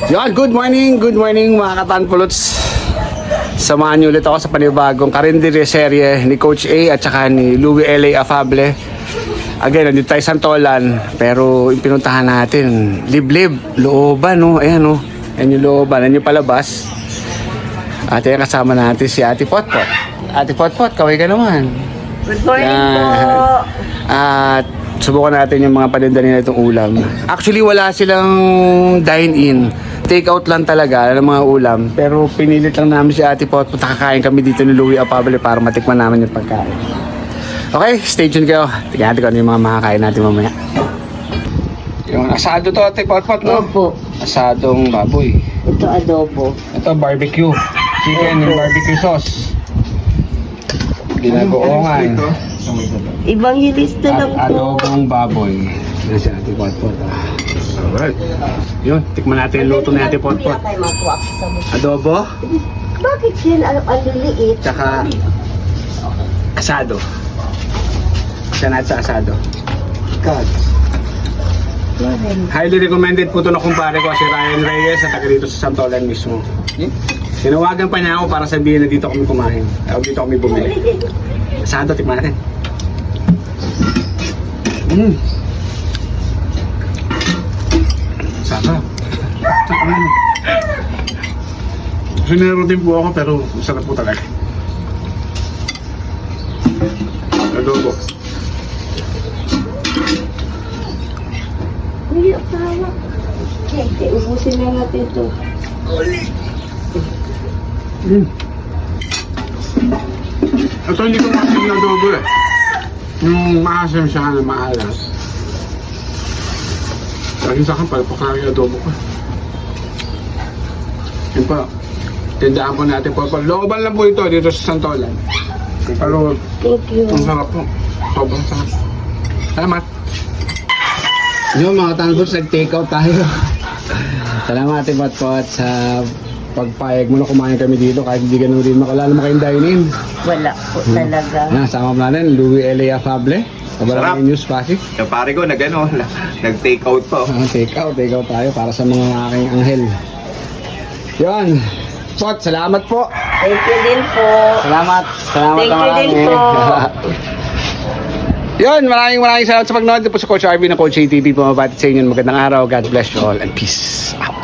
Yan, good morning mga katanpuluts. Samahan niyo ulit ako sa panibagong karinderya serye ni Coach A at saka ni Louie L.A. Afable. Again, nandito tayo Santolan, pero yung pinuntahan natin, liblib, looban, no? Ayan, no? Ayan yung looban, ayan yung palabas. At ayan kasama natin si Ate Potpot. Ate Potpot, kaway ka naman. Good morning Yan. po. At subukan natin yung mga paninda nila itong ulam. Actually, wala silang dine-in. Take out lang talaga ng mga ulam. Pero pinilit lang namin si Ate Potpot. Kakain kami dito ni Louie Afable para matikman namin yung pagkain. Okay, stay tuned kayo. Tingnan natin kung ano yung mga makakain natin mamaya. Yung asado to, Ate Potpot, no? Opo. Asadong baboy. Ito adobo. Ito, barbecue. Chicken and barbecue sauce. Ginagoongan. Evangelista lang At po. adobong baboy. Yan si Ate Potpot. Alright. Yun, tikman natin yung luto ni Ate Potpot. Adobo, Bakit yan? Ang liliit. tsaka asado. Isa natin sa asado. God. Highly recommended po ito na kumpare ko si Ryan Reyes at taga dito sa Santolan mismo. Tinawagan pa niya ako para sabihin na dito kami kumain. Dito kami bumili. Asado, tikman natin. Sarap. Sinero din po ako pero masarap po talaga. Adobo. Hindi, tawa. Okay, ubusin na natin ito. Ito hindi ko masin na adobo eh. Yung maasim siya na maalas. Lagi sa akin, palapakala yung adobo ko. Yun pa, tindahan po natin po. Looban lang po ito dito sa Santolan. Pero, Thank you. ang sarap po. Sobrang sarap. Salamat. Yun mga tanggos, nag-take out tayo. Salamat Ate Potpot sa pagpayag mo na kumain kami dito kahit hindi ganun rin makalala mo kayong dine-in. Wala po talaga. Sama pa natin, Louie L.A. Afable. Sarap. Kabarang news pasik. Yung pare ko nag-take out pa. Take out tayo para sa mga aking anghel. Yun. Pot, salamat po. Thank you din po. Salamat. Salamat Thank na you din marami. po. Yun, maraming salamat sa pagnood. Ito po sa Coach RV ng Coach ATV. Pumabati sa inyo. Magandang araw. God bless you all and peace out.